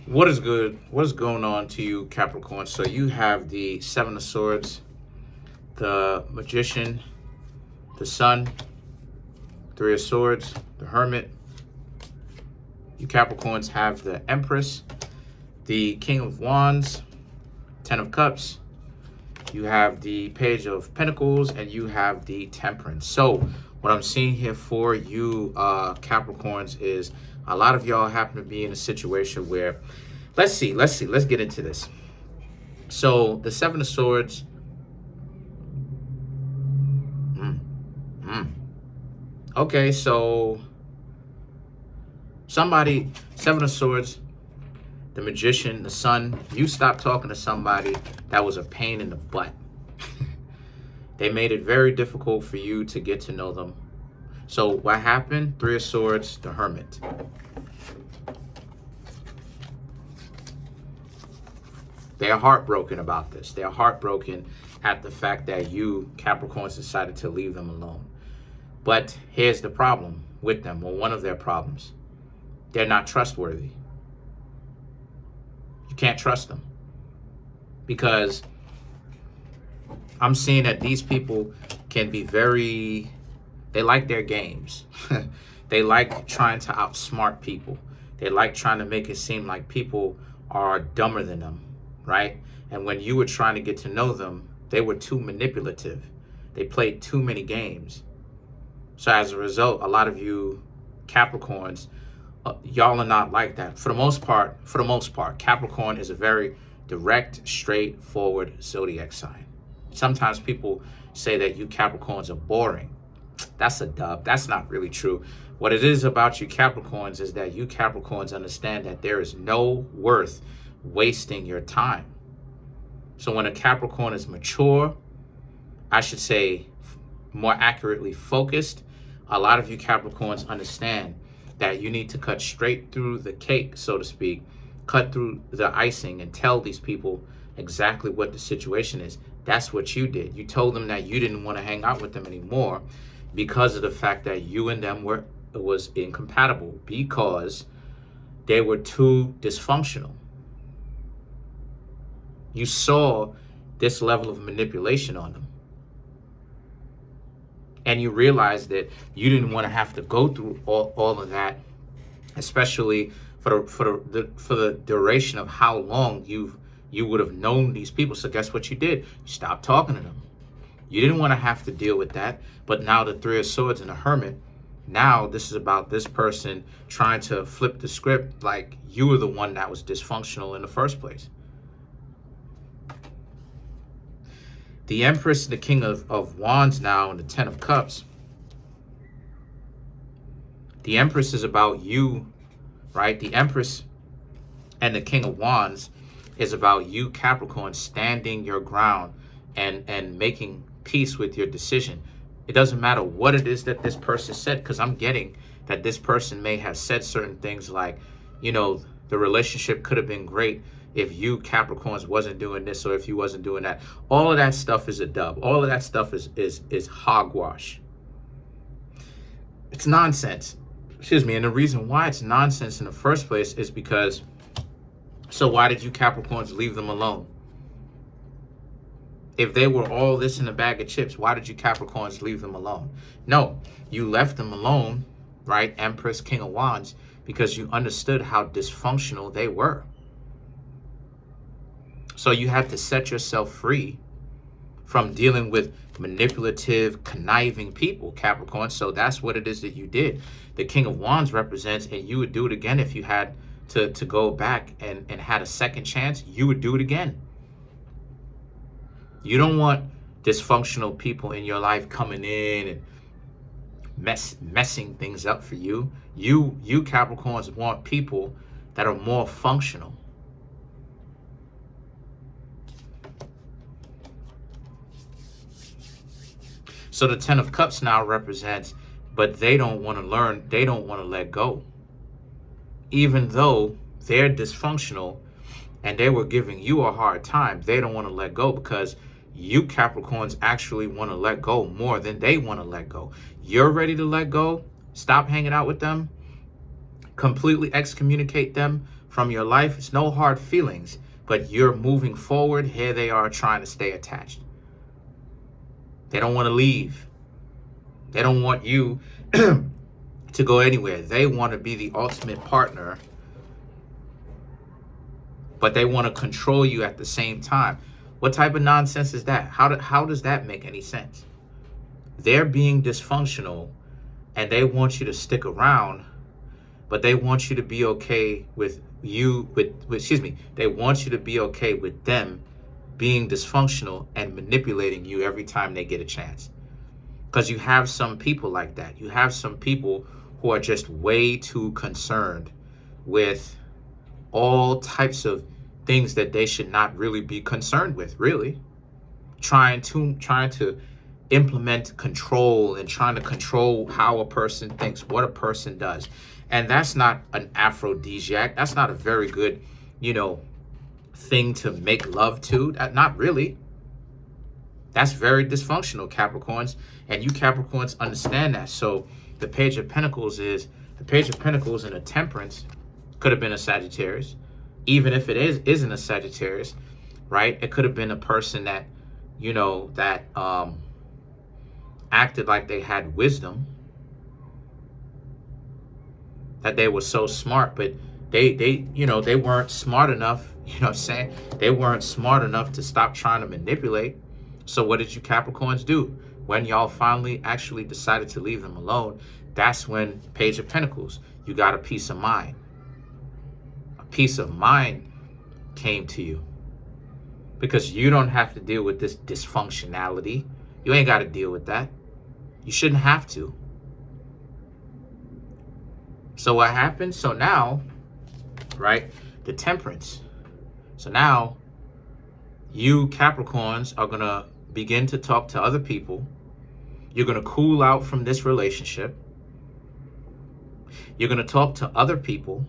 What is good? What's going on to you, Capricorn? So you have the Seven of Swords, the Magician, the Sun, Three of Swords, the Hermit. You Capricorns have the Empress, the King of Wands, Ten of Cups. You have the Page of Pentacles, and you have the Temperance. So what I'm seeing here for you, Capricorns, is a lot of y'all happen to be in a situation where, let's get into this. So the Seven of Swords, okay, so somebody, Seven of Swords, the Magician, the Sun, you stopped talking to somebody that was a pain in the butt. They made it very difficult for you to get to know them. So what happened? Three of Swords, the Hermit. They're heartbroken about this. They're heartbroken at the fact that you, Capricorns, decided to leave them alone. But here's the problem with them, or one of their problems. They're not trustworthy. You can't trust them. Because I'm seeing that these people can be very, they like their games. They like trying to outsmart people. They like trying to make it seem like people are dumber than them, right? And when you were trying to get to know them, they were too manipulative. They played too many games. So as a result, a lot of you Capricorns, y'all are not like that. For the most part, Capricorn is a very direct, straightforward zodiac sign. Sometimes people say that you Capricorns are boring. That's a dub. That's not really true. What it is about you Capricorns is that you Capricorns understand that there is no worth wasting your time. So when a Capricorn is mature, I should say more accurately focused, a lot of you Capricorns understand that you need to cut straight through the cake, so to speak, cut through the icing and tell these people exactly what the situation is. That's what you did. You told them that you didn't want to hang out with them anymore because of the fact that you and them was incompatible, because they were too dysfunctional. You saw this level of manipulation on them. And you realized that you didn't want to have to go through all of that, especially for the duration of how long you would have known these people. So guess what you did? You stopped talking to them. You didn't want to have to deal with that. But now the Three of Swords and the Hermit, now this is about this person trying to flip the script like you were the one that was dysfunctional in the first place. The Empress, the King of Wands now, and the Ten of Cups. The Empress is about you, right? The Empress and the King of Wands is about you, Capricorn, standing your ground and making peace with your decision. It doesn't matter what it is that this person said, because I'm getting that this person may have said certain things like, you know, the relationship could have been great if you Capricorns wasn't doing this, or if you wasn't doing that. All of that stuff is a dub. All of that stuff is hogwash. It's nonsense. Excuse me. And the reason why it's nonsense in the first place is because, so why did you Capricorns leave them alone? If they were all this in a bag of chips, why did you Capricorns leave them alone? No, you left them alone, right? Empress, King of Wands, because you understood how dysfunctional they were. So you have to set yourself free from dealing with manipulative, conniving people, Capricorn. So that's what it is that you did. The King of Wands represents, and you would do it again if you had to go back and had a second chance, you would do it again. You don't want dysfunctional people in your life coming in and messing things up for you. You Capricorns want people that are more functional. So the Ten of Cups now represents, but they don't want to learn, they don't want to let go. Even though they're dysfunctional and they were giving you a hard time, they don't want to let go, because you Capricorns actually want to let go more than they want to let go. You're ready to let go, stop hanging out with them, completely excommunicate them from your life. It's no hard feelings, but you're moving forward. Here they are trying to stay attached. They don't want to leave. They don't want you to go anywhere. They want to be the ultimate partner, but they want to control you at the same time. What type of nonsense is that? How does that make any sense? They're being dysfunctional and they want you to stick around, but they want you to be okay with they want you to be okay with them being dysfunctional and manipulating you every time they get a chance. Because you have some people like that. You have some people who are just way too concerned with all types of things that they should not really be concerned with, really. Trying to implement control and trying to control how a person thinks, what a person does. And that's not an aphrodisiac. That's not a very good, thing to make love to. Not really. That's very dysfunctional, Capricorns. And you Capricorns understand that. So the Page of Pentacles and a Temperance could have been a Sagittarius. Even if it isn't a Sagittarius, right? It could have been a person that, acted like they had wisdom, that they were so smart, but they weren't smart enough, They weren't smart enough to stop trying to manipulate. So what did you Capricorns do? When y'all finally actually decided to leave them alone, that's when Page of Pentacles, you got a peace of mind. A peace of mind came to you because you don't have to deal with this dysfunctionality. You ain't got to deal with that. You shouldn't have to. So what happened? So now, right, the Temperance. So now you Capricorns are going to begin to talk to other people. You're going to cool out from this relationship. You're going to talk to other people.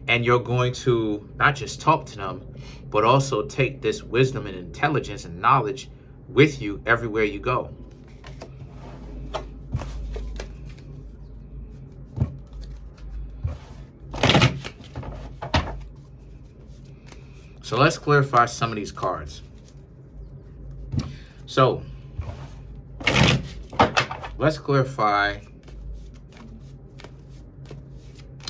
And you're going to not just talk to them, but also take this wisdom and intelligence and knowledge with you everywhere you go. So let's clarify some of these cards. So let's clarify.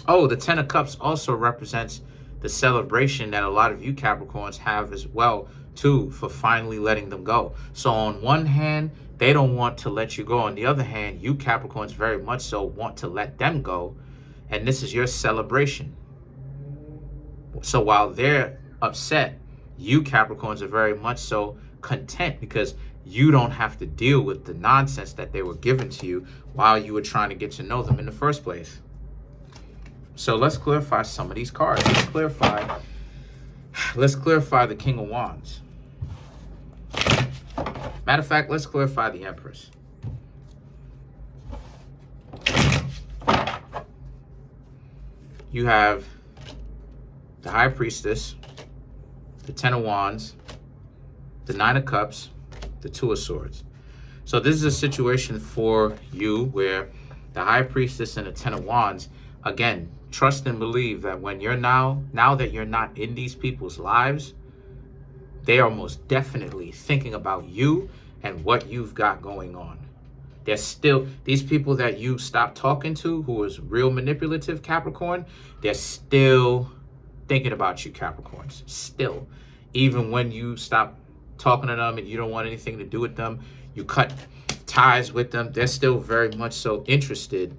Oh, the Ten of Cups also represents the celebration that a lot of you Capricorns have as well, too, for finally letting them go. So on one hand, they don't want to let you go. On the other hand, you Capricorns very much so want to let them go. And this is your celebration. So while they're upset, you Capricorns are very much so content because you don't have to deal with the nonsense that they were giving to you while you were trying to get to know them in the first place. So let's clarify some of these cards. Let's clarify the King of Wands. Matter of fact, let's clarify the Empress. You have the High Priestess, the Ten of Wands, the Nine of Cups, the Two of Swords. So this is a situation for you where the High Priestess and the Ten of Wands, again, trust and believe that when you're now that you're not in these people's lives, they are most definitely thinking about you and what you've got going on. They're still, these people that you stopped talking to, who was real manipulative, Capricorn, they're still thinking about you, Capricorns. Still. Even when you stop talking to them and you don't want anything to do with them, you cut ties with them, they're still very much so interested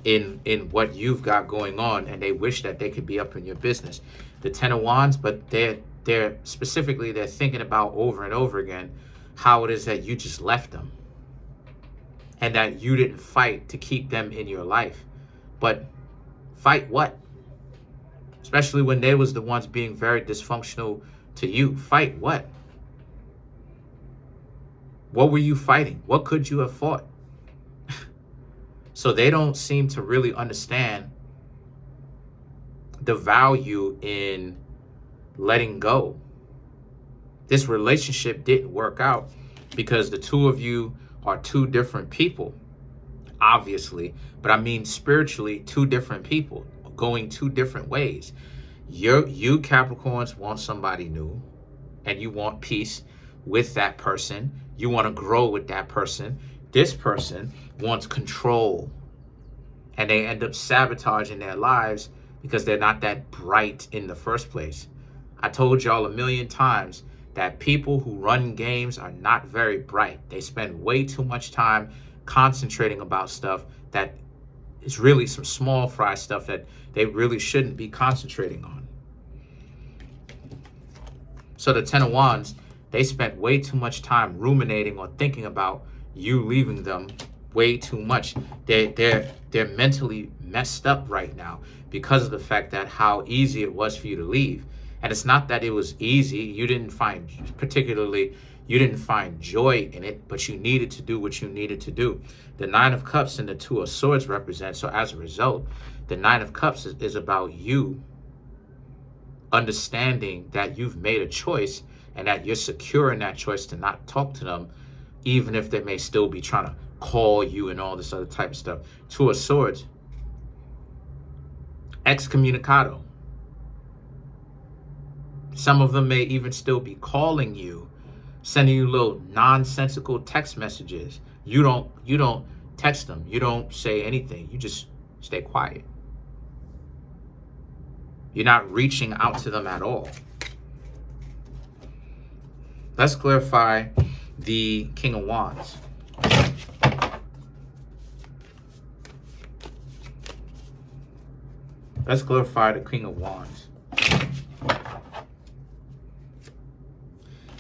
in what you've got going on, and they wish that they could be up in your business. The Ten of Wands, but they're specifically, they're thinking about over and over again how it is that you just left them and that you didn't fight to keep them in your life. But fight what? Especially when they was the ones being very dysfunctional to you. Fight what? What were you fighting? What could you have fought? So they don't seem to really understand the value in letting go. This relationship didn't work out because the two of you are two different people, obviously. But I mean spiritually, two different people. going two different ways. You Capricorns want somebody new, and you want peace with that person. You want to grow with that person. This person wants control, and they end up sabotaging their lives because they're not that bright in the first place. I told y'all a million times that people who run games are not very bright. They spend way too much time concentrating about stuff that is really some small fry stuff that they really shouldn't be concentrating on. So the Ten of Wands, they spent way too much time ruminating or thinking about you leaving them way too much. They're mentally messed up right now because of the fact that how easy it was for you to leave. And it's not that it was easy. You didn't find joy in it, but you needed to do what you needed to do. The Nine of Cups and the Two of Swords represent. So as a result, the Nine of Cups is about you understanding that you've made a choice and that you're secure in that choice to not talk to them, even if they may still be trying to call you and all this other type of stuff. Two of Swords, excommunicado. Some of them may even still be calling you, sending you little nonsensical text messages. You don't text them. You don't say anything. You just stay quiet. You're not reaching out to them at all. Let's clarify the King of Wands. Let's clarify the King of Wands.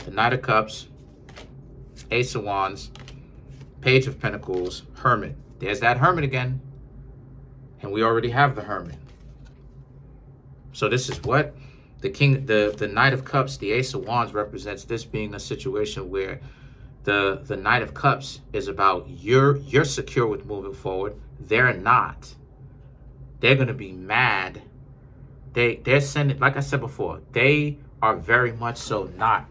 The Knight of Cups, Ace of Wands, Page of Pentacles, Hermit. There's that Hermit again. And we already have the Hermit. So this is what the Knight of Cups, the Ace of Wands represents this being a situation where the Knight of Cups is about you're secure with moving forward. They're not. They're going to be mad. They're sending, like I said before, they are very much so not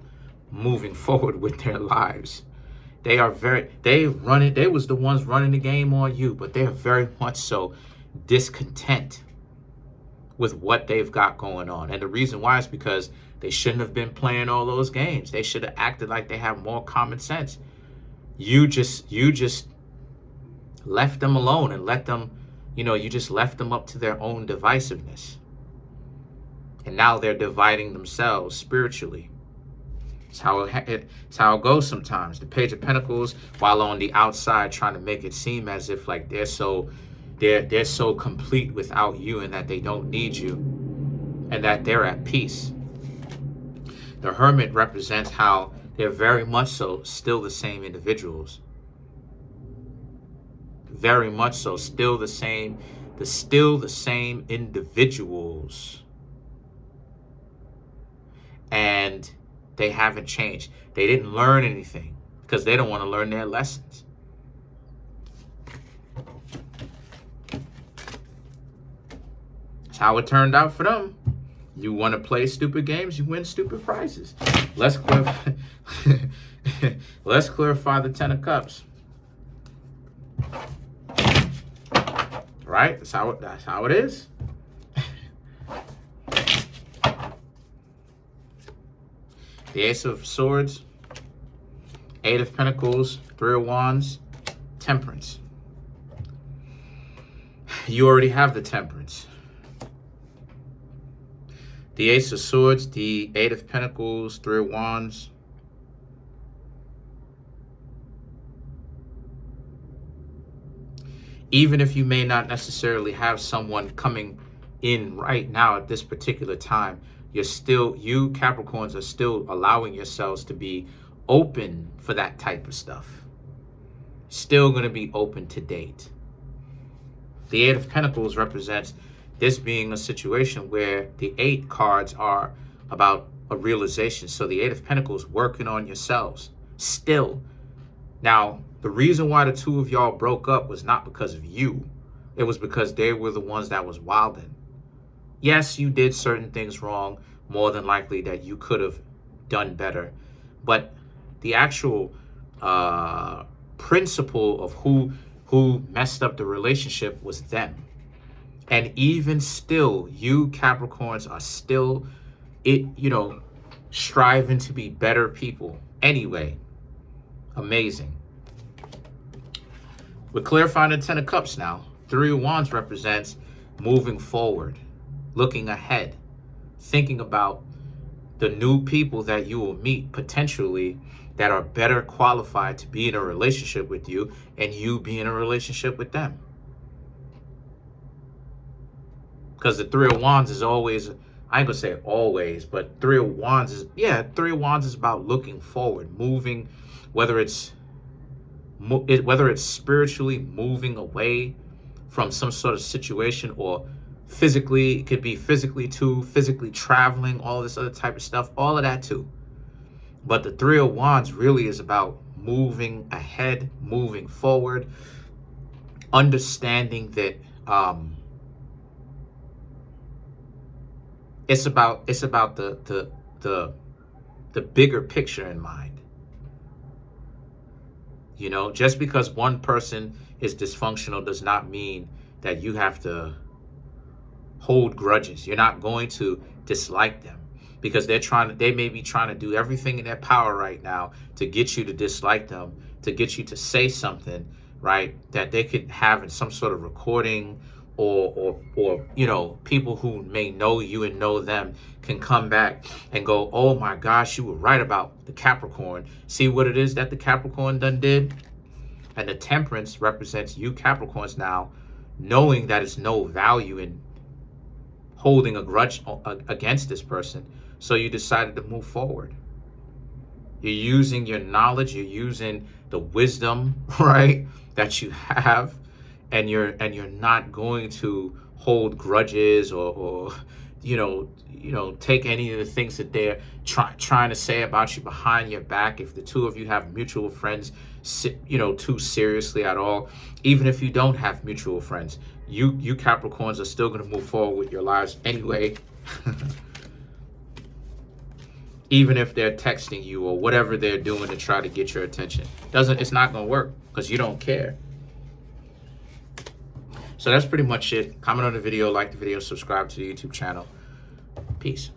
moving forward with their lives. They was the ones running the game on you, but they're very much so discontent with what they've got going on. And the reason why is because they shouldn't have been playing all those games. They should have acted like they have more common sense. You just left them alone and let them, you just left them up to their own divisiveness. And now they're dividing themselves spiritually. It's how it goes sometimes. The Page of Pentacles, while on the outside trying to make it seem as if like they're so complete without you and that they don't need you and that they're at peace. The Hermit represents how they're very much so still the same individuals. Very much so, still the same individuals. And they haven't changed. They didn't learn anything because they don't want to learn their lessons. That's how it turned out for them. You want to play stupid games, you win stupid prizes. Let's clarify, let's clarify the Ten of Cups. Right? That's how it is. The Ace of Swords, Eight of Pentacles, Three of Wands, Temperance. You already have the Temperance. The Ace of Swords, the Eight of Pentacles, Three of Wands. Even if you may not necessarily have someone coming in right now at this particular time, you Capricorns are still allowing yourselves to be open for that type of stuff. Still going to be open to date. The Eight of Pentacles represents this being a situation where the 8 cards are about a realization. So the Eight of Pentacles working on yourselves still. Now, the reason why the two of y'all broke up was not because of you. It was because they were the ones that was wilding. Yes, you did certain things wrong, more than likely that you could have done better. But the actual principle of who messed up the relationship was them. And even still, you Capricorns are still, striving to be better people. Anyway, amazing. We're clarifying the Ten of Cups now. Three of Wands represents moving forward, looking ahead, thinking about the new people that you will meet potentially that are better qualified to be in a relationship with you and you be in a relationship with them. Because the Three of Wands is always, I ain't gonna say always, but Three of Wands is about looking forward, moving, whether it's spiritually moving away from some sort of situation, or physically, it could be physically too, physically traveling, all this other type of stuff, all of that too. But the Three of Wands really is about moving ahead, moving forward, understanding that it's about the bigger picture in mind. Just because one person is dysfunctional does not mean that you have to hold grudges. You're not going to dislike them because they may be trying to do everything in their power right now to get you to dislike them, to get you to say something, right, that they could have in some sort of recording, or people who may know you and know them can come back and go, oh my gosh, you were right about the Capricorn. See what it is that the Capricorn done did? And the Temperance represents you Capricorns now knowing that it's no value in holding a grudge against this person. So you decided to move forward. You're using your knowledge, you're using the wisdom, right, that you have, and you're not going to hold grudges or take any of the things that they're trying to say about you behind your back. If the two of you have mutual friends, too seriously at all, even if you don't have mutual friends, you Capricorns are still going to move forward with your lives anyway. Even if they're texting you or whatever they're doing to try to get your attention, it's not going to work because you don't care. So that's pretty much it. Comment on the video, like the video, subscribe to the YouTube channel. Peace.